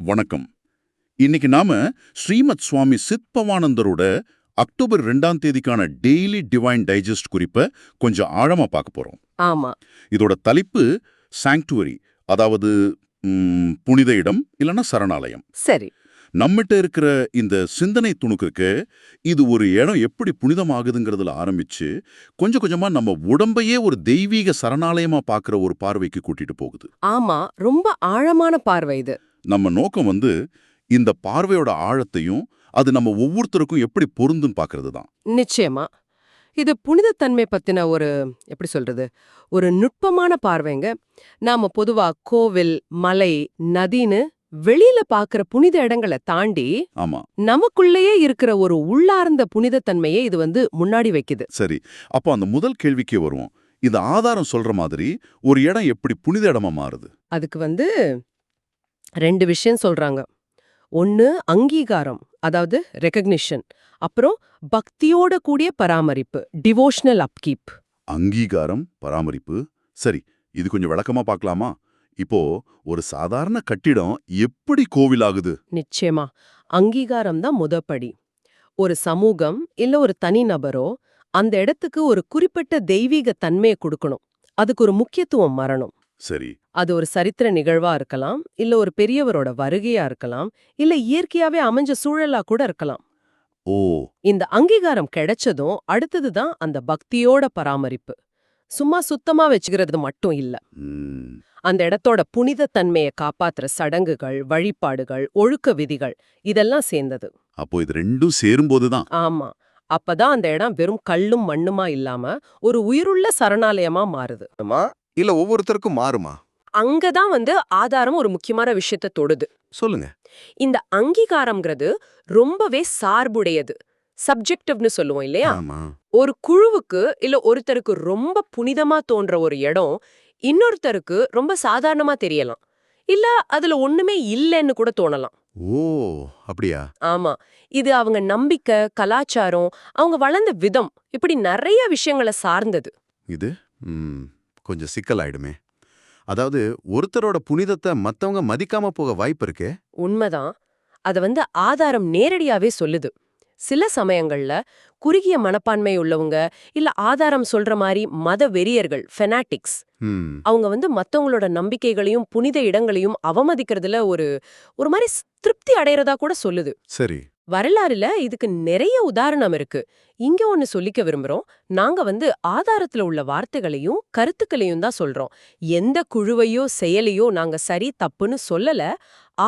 வணக்கம். இன்னைக்கு நாம ஸ்ரீமத் சுவாமி சித்பவானந்தரோட அக்டோபர் 2ஆம் தேதிக்கான டெய்லி டிவைன் டைஜஸ்ட் குறிப்பை கொஞ்சம் ஆழமா பார்க்க போறோம். ஆமா. இதோட தலைப்பு சாங்க்டுவரி, அதாவது புனித இடம் இல்லைன்னா சரணாலயம். சரி. நம்மகிட்ட இருக்கிற இந்த சிந்தனை துணுக்குக்கு இது ஒரு இடம் எப்படி புனிதமாகுதுங்கிறதுல ஆரம்பிச்சு கொஞ்சம் கொஞ்சமா நம்ம உடம்பையே ஒரு தெய்வீக சரணாலயமா பார்க்குற ஒரு பார்வைக்கு கூட்டிட்டு போகுது. ஆமா, ரொம்ப ஆழமான பார்வை இது. நம்ம நோக்கம் இந்த பார்வையோட ஆழத்தையும் அது நம்ம ஒவ்வொருத்தருக்கும் எப்படி பொருந்துன்னு பார்க்கறது தான். நிச்சயமா. இது புனிதத்தன்மை பத்தின எப்படி சொல்றது, ஒரு நுட்பமான பார்வைங்க. நாம பொதுவா கோவில், மலை, நதின்னு வெளியில பாக்குற புனித இடங்களை தாண்டி ஆமா, நமக்குள்ளேயே இருக்கிற ஒரு உள்ளார்ந்த புனிதத்தன்மையை இது முன்னாடி வைக்குது. சரி. அப்போ அந்த முதல் கேள்விக்கே வருவோம். இந்த ஆதாரம் சொல்ற மாதிரி ஒரு இடம் எப்படி புனித இடமா மாறுது? அதுக்கு 2 விஷயம் சொல்றாங்க. ஒன்னு அங்கீகாரம், அதாவது ரெகக்னிஷன். அப்புறம் பக்தியோட கூடிய பராமரிப்பு, டிவோஷனல் அப்கீப். அங்கீகாரம், பராமரிப்பு. சரி, இது கொஞ்சம் விளக்கமா பார்க்கலாமா? இப்போ ஒரு சாதாரண கட்டிடம் எப்படி கோவிலாகுது? நிச்சயமா. அங்கீகாரம் தான் முதப்படி. ஒரு சமூகம் இல்ல ஒரு தனிநபரோ அந்த இடத்துக்கு ஒரு குறிப்பிட்ட தெய்வீக தன்மையை கொடுக்கணும். அதுக்கு ஒரு முக்கியத்துவம் வரணும். சரி. அது ஒரு சரித்திர நிகழ்வா இருக்கலாம், இல்ல ஒரு பெரியவரோட வருகையா இருக்கலாம், இல்ல இயற்கையாவே அமைஞ்ச சூழலா கூட இருக்கலாம். ஓ. இந்த அங்கீகாரம் கிடைச்சதும் அடுத்ததுதான் அந்த பக்தியோட பராமரிப்பு. சும்மா சுத்தமா வச்சுக்கிறது மட்டும் இல்ல. ம், அந்த இடத்தோட புனித தன்மையை காப்பாத்துற சடங்குகள், வழிபாடுகள், ஒழுக்க விதிகள் இதெல்லாம் சேர்ந்தது. அப்போ இது ரெண்டும் சேரும்போது தான். ஆமா. அப்பதான் அந்த இடம் வெறும் கல்லும் மண்ணுமா இல்லாம ஒரு உயிருள்ள சரணாலயமா மாறுது. இல்ல ஒவ்வொருத்தருக்கும் மாறுமா? அங்கதான் ஆதாரம் ஒரு முக்கியமான விஷயத்தை தொடுது. சொல்லுங்க. இந்த அங்கீகாரம்ங்கிறது ரொம்பவே சார்புடையது. சப்ஜெக்டிவ்னு சொல்லுவோம் இல்லையா? ஆமா. ஒரு குழுவுக்கு இல்ல ஒருத்தருக்கு ரொம்ப புனிதமா தோன்ற ஒரு இடம் இன்னொருத்தருக்கு ரொம்ப சாதாரணமா தெரியலாம். இல்ல அதுல ஒண்ணுமே இல்லைன்னு கூட தோணலாம். ஓ, அப்படியா? ஆமா. இது அவங்க நம்பிக்கை, கலாச்சாரம், அவங்க வளர்ந்த விதம், இப்படி நிறைய விஷயங்களை சார்ந்தது. இது கொஞ்சம் சிக்கலாயிடுமே. அதாவது ஒருத்தரோட புனிதத்தை மத்தவங்க மதிக்காம போக வாய்ப்பு இருக்கே. உண்மைதான். அத ஆதாரம் நேரடியாவே சொல்லுது. சில சமயங்கள்ல குறுகிய மனப்பான்மை உள்ளவங்க இல்ல ஆதாரம் சொல்ற மாதிரி மத வெறியர்கள், ஃபெனாட்டிக்ஸ், அவங்க மத்தவங்களோட நம்பிக்கைகளையும் புனித இடங்களையும் அவமதிக்கிறதுல ஒரு மாதிரி திருப்தி அடையறதா கூட சொல்லுது. சரி. வரலாறுல இதுக்கு நிறைய உதாரணம் இருக்கு. இங்க ஒன்னு சொல்லிக்க விரும்புறோம். நாங்க ஆதாரத்துல உள்ள வார்த்தைகளையும் கருத்துக்களையும் தான் சொல்றோம். எந்த குழுவையோ செயலையோ நாங்க சரி தப்புன்னு சொல்லல.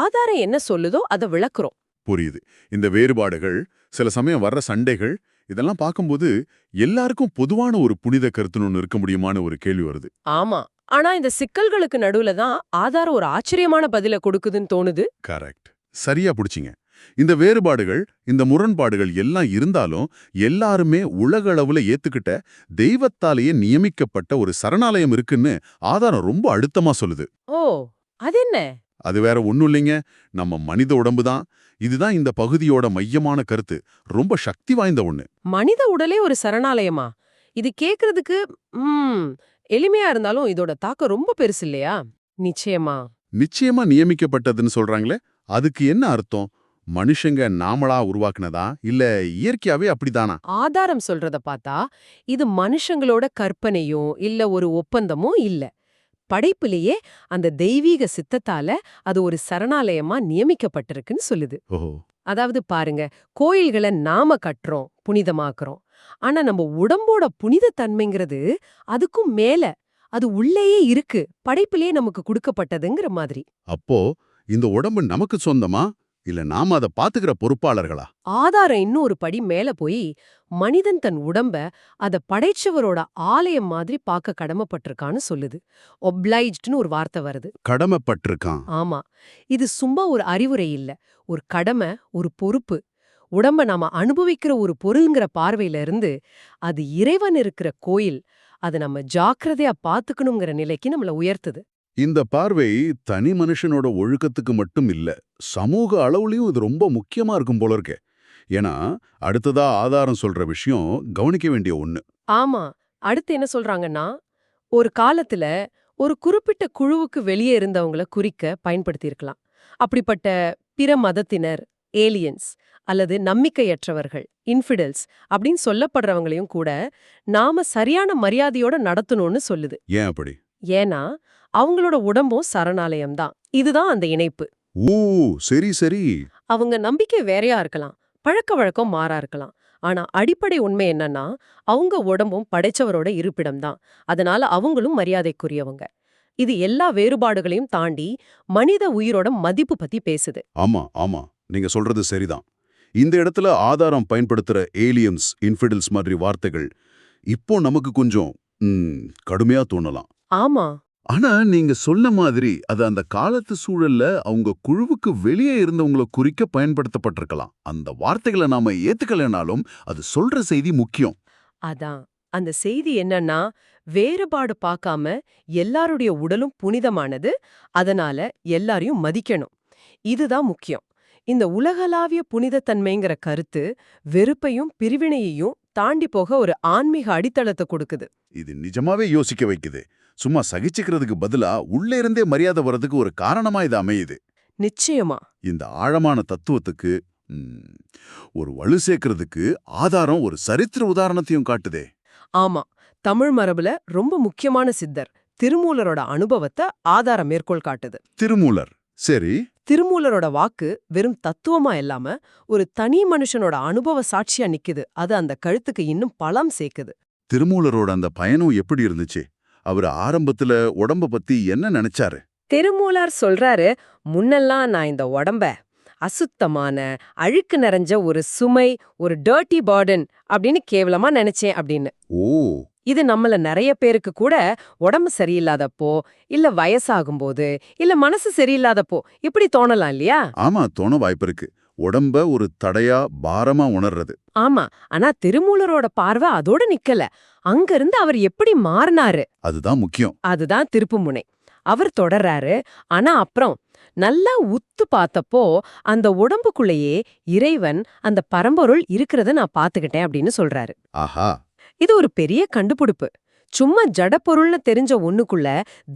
ஆதாரம் என்ன சொல்லுதோ அதை விளக்குறோம். புரியுது. இந்த வேறுபாடுகள், சில சமயம் வர்ற சண்டைகள், இதெல்லாம் பார்க்கும்போது எல்லாருக்கும் பொதுவான ஒரு புனித கருத்துன்னு ஒண்ணு இருக்க முடியுமான்னு ஒரு கேள்வி வருது. ஆமா. ஆனா இந்த சிக்கல்களுக்கு நடுவுல தான் ஆதாரம் ஒரு ஆச்சரியமான பதில கொடுக்குதுன்னு தோணுது. கரெக்ட். சரியா புடிச்சிங்க. இந்த வேறுபாடுகள், இந்த முரண்பாடுகள் எல்லாம் இருந்தாலும் எல்லாருமே உலக அளவுல ஏத்துக்கிட்ட தெய்வத்தாலேயே நியமிக்கப்பட்ட ஒரு சரணாலயம் இருக்குன்னு ஆதாரம் ரொம்ப அழுத்தமா சொல்லுது. ஓ, அது என்ன? அது வேற ஒண்ணும் இல்லைங்க, நம்ம மனித உடம்பு தான். இதுதான் இந்த பகுதியோட மையமான கருத்து. ரொம்ப சக்தி வாய்ந்த ஒண்ணு. மனித உடலே ஒரு சரணாலயமா? இது கேக்குறதுக்கு எளிமையா இருந்தாலும் இதோட தாக்கம் ரொம்ப பெருசு இல்லையா? நிச்சயமா. நிச்சயமா நியமிக்கப்பட்டதுன்னு சொல்றாங்களே, அதுக்கு என்ன அர்த்தம்? மனுஷங்க நாமளா உருவாக்குனதா இல்ல இயற்கையாவே அப்படிதானா? ஆதாரம் சொல்றத பார்த்தா இது மனுஷங்களோட கற்பனையோ இல்ல ஒரு ஒப்பந்தமோ இல்ல. படைப்பிலேயே அந்த தெய்வீக சித்தத்தால அது ஒரு சரணாலயமா நியமிக்கப்பட்டிருக்குன்னு சொல்லுது. ஓஹோ. அதாவது பாருங்க, கோயில்களை நாம கட்டுறோம், புனிதமாக்குறோம். ஆனா நம்ம உடம்போட புனித தன்மைங்கிறது அதுக்கும் மேல, அது உள்ளேயே இருக்கு, படைப்பிலேயே நமக்கு கொடுக்கப்பட்டதுங்கிற மாதிரி. அப்போ இந்த உடம்பு நமக்கு சொந்தமா இல்ல நாம அதை பாத்துக்கிற பொறுப்பாளர்களா? ஆதாரம் இன்னும் ஒரு படி மேல போய் மனிதன் தன் உடம்ப அத படைச்சவரோட ஆலயம் மாதிரி பார்க்க கடமைப்பட்டிருக்கான்னு சொல்லுது. ஒப்ளைஜ்ட்னு ஒரு வார்த்தை வருது. கடமைப்பட்டிருக்கான். ஆமா. இது சும்மா ஒரு அறிவுரை இல்ல. ஒரு கடமை, ஒரு பொறுப்பு. உடம்ப நாம அனுபவிக்கிற ஒரு பொருள்ங்கிற பார்வையில இருந்து அது இறைவன் இருக்கிற கோயில், அதை நம்ம ஜாக்கிரதையா பாத்துக்கணுங்கிற நிலைக்கு நம்மள உயர்த்துது. இந்த பார்வை தனி மனுஷனோட ஒழுக்கத்துக்கு மட்டும் இல்ல, சமூக அளவுலயும் இது ரொம்ப முக்கியமா இருக்கும் போல இருக்கே. ஏன்னா அடுத்ததா ஆதாரம் சொல்ற விஷயம் கவனிக்க வேண்டிய ஒண்ணு. ஆமா. அடுத்து என்ன சொல்றாங்கன்னா, ஒரு காலத்துல ஒரு குறிப்பிட்ட குழுவுக்கு வெளியே இருந்தவங்கள குறிக்க பயன்படுத்தியிருக்கலாம். அப்படிப்பட்ட பிற மதத்தினர், ஏலியன்ஸ் அல்லது நம்பிக்கையற்றவர்கள், இன்ஃபிடல்ஸ் அப்படின்னு சொல்லப்படுறவங்களையும் கூட நாம சரியான மரியாதையோட நடத்தணும்னு சொல்லுது. ஏன் அப்படி? ஏன்னா அவங்களோட உடம்பும் சரணாலயம்தான். இதுதான் அந்த இணைப்பு. ஓ, சரி சரி. அவங்க நம்பிக்கை வேறையா இருக்கலாம், பழக்க வழக்கம் மாறா இருக்கலாம். ஆனா அடிப்படை உண்மை என்னன்னா அவங்க உடம்பும் படைச்சவரோட இருப்பிடம்தான். அதனால அவங்களும் மரியாதைக்குரியவங்க. இது எல்லா வேறுபாடுகளையும் தாண்டி மனித உயிரோட மதிப்பு பத்தி பேசுது. ஆமா ஆமா, நீங்க சொல்றது சரிதான். இந்த இடத்துல ஆதாரம் பயன்படுத்துற ஏலியன்ஸ், இன்ஃபிடல்ஸ் மாதிரி வார்த்தைகள் இப்போ நமக்கு கொஞ்சம் கடுமையா தோணலாம். ஆமா, ஆனா நீங்க சொன்ன மாதிரி அது அந்த காலத்து சூழல்ல அவங்க குழுவுக்கு வெளியே இருந்தவங்கள குறிக்க பயன்படுத்தப்பட்டிருக்கலாம். அந்த வார்த்தைகளை நாம ஏத்துக்கலைனாலும் அது சொல்ற செய்தி முக்கியம். அதான் அந்த செய்தி என்னன்னா வேறுபாடு பார்க்காம எல்லாருடைய உடலும் புனிதமானது, அதனால எல்லாரையும் மதிக்கணும். இதுதான் முக்கியம். இந்த உலகளாவிய புனிதத்தன்மைங்கிற கருத்து வெறுப்பையும் பிரிவினையையும் தாண்டி போக ஒரு ஆன்மீக அடித்தளத்தை கொடுக்குது. இது நிஜமாவே யோசிக்க வைக்குது. சும்மா சகிச்சுக்கிறதுக்கு பதிலா உள்ளே இருந்தே மரியாதை வர்றதுக்கு ஒரு காரணமா இது அமையுது. நிச்சயமா. இந்த ஆழமான தத்துவத்துக்கு ஒரு வலு சேர்க்கறதுக்கு ஆதாரம் ஒரு சரித்திர உதாரணத்தையும் காட்டுதே. ஆமா, தமிழ் மரபுல ரொம்ப முக்கியமான சித்தர் திருமூலரோட அனுபவத்தை ஆதாரம் மேற்கோள் காட்டுது. திருமூலர், சரி. திருமூலரோட வாக்கு வெறும் தத்துவமா இல்லாம ஒரு தனி மனுஷனோட அனுபவ சாட்சியா நிக்குது. அது அந்த கழுத்துக்கு இன்னும் பலம் சேர்க்குது. திருமூலரோட அந்த பயணம் எப்படி இருந்துச்சு? அவர் ஆரம்பத்துல உடம்ப பத்தி என்ன நினைச்சாரு? திருமூலர் சொல்றாரு, முன்னெல்லாம் நான் இந்த உடம்ப அசுத்தமான அழுக்கு நிறைஞ்ச ஒரு சுமை, ஒரு டர்ட்டி பர்டன் அப்படின்னு கேவலமா நினைச்சேன் அப்படின்னு. ஓ, இது நம்மள நிறைய பேருக்கு கூட உடம்பு சரியில்லாதப்போ, இல்ல வயசாகும்போது, இல்ல மனசு சரியில்லாதப்போ இப்படி தோணலாம் இல்லையா? ஆமா, தோண வாய்ப்பு இருக்கு. உடம்ப ஒரு தடையா, பாரமா உணர்றது. ஆமா, ஆனா திருமூலரோட பார்வை அதோட நிக்கல. அங்கிருந்து அவர் எப்படி மாறினாரு, அதுதான் முக்கியம். அதுதான் திருப்புமுனை. அவர் தொடர்றாரு, ஆனா அப்புறம் நல்லா உத்து பார்த்தப்போ அந்த உடம்புக்குள்ளேயே இறைவன், அந்த பரம்பொருள் இருக்கிறத நான் பாத்துக்கிட்டேன் அப்படின்னு சொல்றாரு. ஆஹா, இது ஒரு பெரிய கண்டுபிடிப்பு. சும்மா ஜடப்பொருள்னு தெரிஞ்ச ஒண்ணுக்குள்ள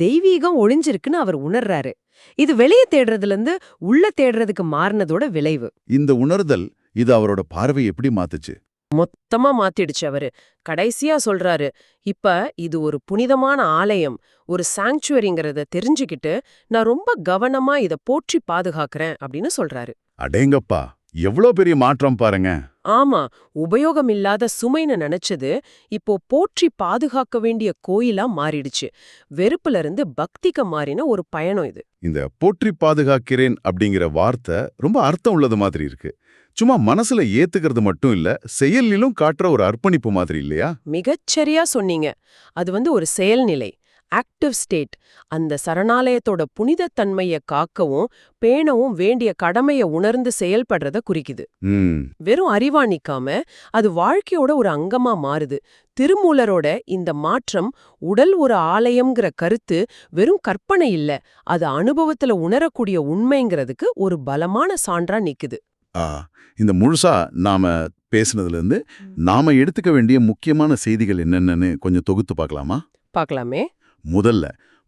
தெய்வீகம் ஒளிஞ்சிருக்குன்னு அவர் உணர்றாரு. இது வெளியே தேடுறதுல இருந்து உள்ள தேடுறதுக்கு மாறினதோட விளைவு. இந்த உணர்தல் இது அவரோட பார்வை எப்படி மாத்துச்சு? மொத்தமா மாத்திடுச்சு அவரு. கடைசியா சொல்றாரு, இப்ப இது ஒரு புனிதமான ஆலயம், ஒரு சாங்சுவரிங்கிறத தெரிஞ்சுக்கிட்டு நான் ரொம்ப கவனமா இத போற்றி பாதுகாக்கிறேன் அப்படின்னு சொல்றாரு. அடேங்கப்பா, எவ்வளோ பெரிய மாற்றம் பாருங்க. ஆமா, உபயோகமில்லாத சுமைன்னு நினைச்சது இப்போ போற்றி பாதுகாக்க வேண்டிய கோயிலா மாறிடுச்சு. வெறுப்புல இருந்து பக்திக்கு மாறின ஒரு பயணம் இது. இந்த போற்றி பாதுகாக்கிறேன் அப்படிங்கிற வார்த்தை ரொம்ப அர்த்தம் உள்ளது மாதிரி இருக்கு. சும்மா மனசுல ஏத்துக்கிறது மட்டும் இல்ல, செயலிலும் காட்டுற ஒரு அர்ப்பணிப்பு மாதிரி இல்லையா? மிகச்சரியா சொன்னீங்க. அது ஒரு செயல்நிலை, ஆக்டிவ் ஸ்டேட். அந்த சரணாலயத்தோட புனிதத்தன்மைய காக்கவும் பேணவும் வேண்டிய கடமைய உணர்ந்து செயல்படுறத குறிக்குது. வெறும் அறிவா நிக்காம அது வாழ்க்கையோட ஒரு அங்கமா மாறுது. திருமூலரோட இந்த மாற்றம் உடல் ஒரு ஆலயம்ங்கிற கருத்து வெறும் கற்பனை இல்ல, அது அனுபவத்துல உணரக்கூடிய உண்மைங்கிறதுக்கு ஒரு பலமான சான்றா நிக்குது. இந்த முழுசா நாம பேசுனதுல இருந்து நாம எடுத்துக்க வேண்டிய முக்கியமான செய்திகள் என்னென்னு கொஞ்சம் தொகுத்து பார்க்கலாமா? பார்க்கலாமே. முதல்ல,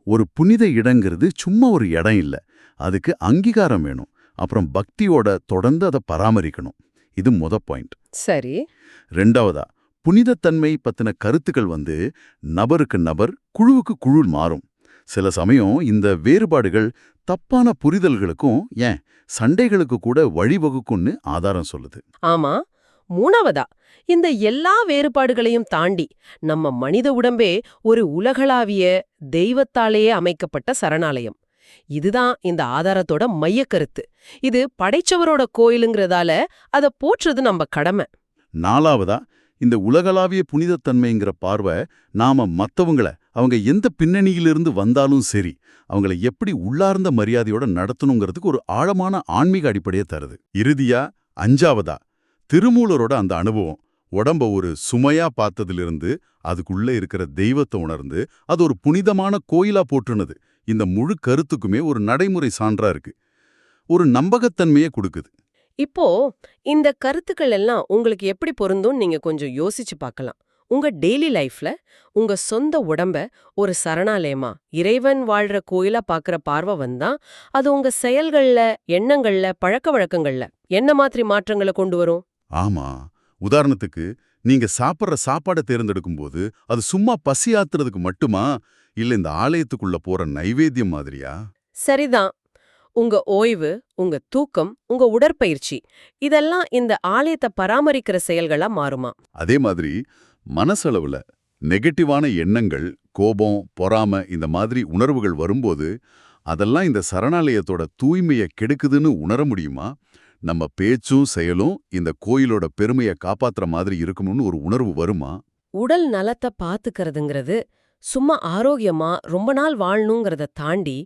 ஒரு புனித இடங்கிறது சும்மா ஒரு இடம் இல்ல, அதுக்கு அங்கீகாரம் வேணும். அப்புறம் பக்தியோட தொடர்ந்து அதை பராமரிக்கணும். இது பாயிண்ட். சரி. ரெண்டாவதா, புனிதத்தன்மை பத்தின கருத்துக்கள் நபருக்கு நபர், குழுவுக்கு குழு மாறும். சில சமயம் இந்த வேறுபாடுகள் தப்பான புரிதல்களுக்கும், ஏன் சண்டைகளுக்கு கூட வழிவகுக்கும்னு ஆதாரம் சொல்லுது. ஆமா. மூணாவதா, இந்த எல்லா வேறுபாடுகளையும் தாண்டி நம்ம மனித உடம்பே ஒரு உலகளாவிய தெய்வத்தாலேயே அமைக்கப்பட்ட சரணாலயம். இதுதான் இந்த ஆதாரத்தோட மையக்கருத்து. இது படைச்சவரோட கோயிலுங்கிறதால அதை போற்றுறது நம்ம கடமை. நாலாவதா, இந்த உலகளாவிய புனிதத்தன்மைங்கிற பார்வை நாம மத்தவங்கள அவங்க எந்த பின்னணியிலிருந்து வந்தாலும் சரி, அவங்கள எப்படி உள்ளார்ந்த மரியாதையோட நடத்தணுங்கிறதுக்கு ஒரு ஆழமான ஆன்மீக அடிப்படையை தருது. இறுதியா, அஞ்சாவதா, திருமூலரோட அந்த அனுபவம் உடம்ப ஒரு சுமையா பார்த்ததிலிருந்து அதுக்குள்ள இருக்கிற தெய்வத்தை உணர்ந்து அது ஒரு புனிதமான கோயிலா போற்றுனது. இந்த முழு கருத்துக்குமே ஒரு நடைமுறை சான்றா இருக்கு, ஒரு நம்பகத்தன்மையை கொடுக்குது. இப்போ இந்த கருத்துக்கள் எல்லாம் உங்களுக்கு எப்படி பொருந்தும் நீங்க கொஞ்சம் யோசிச்சு பார்க்கலாம். உங்க டெய்லி லைஃப்ல உங்க சொந்த உடம்ப ஒரு சரணாலயமா இறைவன் வாழ்ற கோயிலா பாக்குற பார்வை வந்தா அது உங்க செயல்கள்ல, எண்ணங்கள்ல, பழக்க வழக்கங்கள்ல என்ன மாதிரி மாற்றங்களை கொண்டு வரும்? ஆமா. உதாரணத்துக்கு, நீங்க சாப்பிடுற சாப்பாட தேர்ந்தெடுக்கும்போது, அது சும்மா பசியாத்துறதுக்கு மட்டுமா? இல்ல இந்த ஆலயத்துக்குள்ள போற நைவேத்தியம் மாதிரியா? சரிதான். உங்க ஓய்வு, உங்க தூக்கம், உங்க உடற்பயிற்சி இதெல்லாம் இந்த ஆலயத்தை பராமரிக்கிற செயல்களா மாறுமா? அதே மாதிரி, மனசளவுல நெகட்டிவான எண்ணங்கள், கோபம், பொறாம இந்த மாதிரி உணர்வுகள் வரும்போது, அதெல்லாம் இந்த சரணாலயத்தோட தூய்மைய கெடுக்குதுன்னு உணர முடியுமா? நம்ம பேச்சும் செயலும் இந்த கோயிலோட பெருமைய காப்பாத்துற மாதிரி இருக்கணும்னு ஒரு உணர்வு வருமா? உடல் நலத்தை பாத்துக்கிறதுங்கிறது சும்மா ஆரோக்கியமா ரொம்ப நாள் வாழணுங்கிறத தாண்டி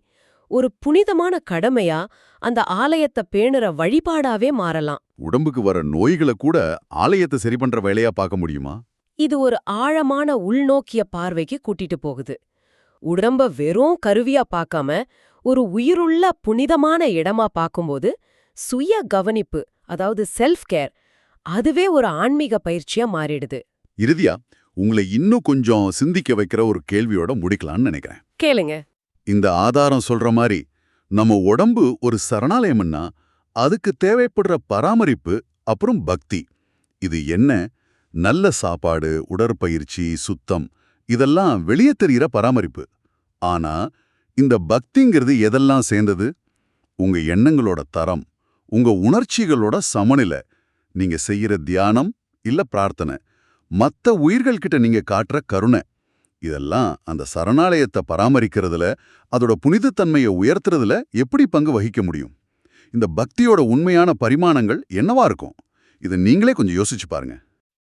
ஒரு புனிதமான கடமையா அந்த ஆலயத்தை பேணுற வழிபாடாவே மாறலாம். உடம்புக்கு வர நோய்களை கூட ஆலயத்தை சரி பண்ற வேலையா பார்க்க முடியுமா? இது ஒரு ஆழமான உள்நோக்கிய பார்வைக்கு கூட்டிட்டு போகுது. உடம்ப வெறும் கருவியா பார்க்காம ஒரு உயிருள்ள புனிதமான இடமா பார்க்கும்போது சுய கவனிப்பு, அதாவது செல்ஃப் கேர், அதுவே ஒரு ஆன்மீக பயிற்சியா மாறிடுது. இறுதியா, உங்களை இன்னும் கொஞ்சம் சிந்திக்க வைக்கிற ஒரு கேள்வியோட முடிக்கலாம்னு நினைக்கிறேன். கேளுங்க. இந்த ஆதாரம் சொல்ற மாதிரி, நம்ம உடம்பு ஒரு சரணாலயம்னா, அதுக்கு தேவைப்படுற பராமரிப்பு அப்புறம் பக்தி, இது என்ன? நல்ல சாப்பாடு, உடற்பயிற்சி, சுத்தம், இதெல்லாம் வெளியே தெரிகிற பராமரிப்பு. ஆனா இந்த பக்திங்கிறது எதெல்லாம் சேர்ந்தது? உங்க எண்ணங்களோட தரம், உங்க உணர்ச்சிகளோட சமநிலை, நீங்க செய்யற தியானம் இல்ல பிரார்த்தனை, மத்த உயிர்கள்கிட்ட நீங்க காட்டுற கருணை, இதெல்லாம் அந்த சரணாலயத்தை பராமரிக்கிறதுல, அதோட புனிதத்தன்மையை உயர்த்துறதுல எப்படி பங்கு வகிக்க முடியும்? இந்த பக்தியோட உண்மையான பரிமாணங்கள் என்னவா இருக்கும்? இதை நீங்களே கொஞ்சம் யோசிச்சு பாருங்க.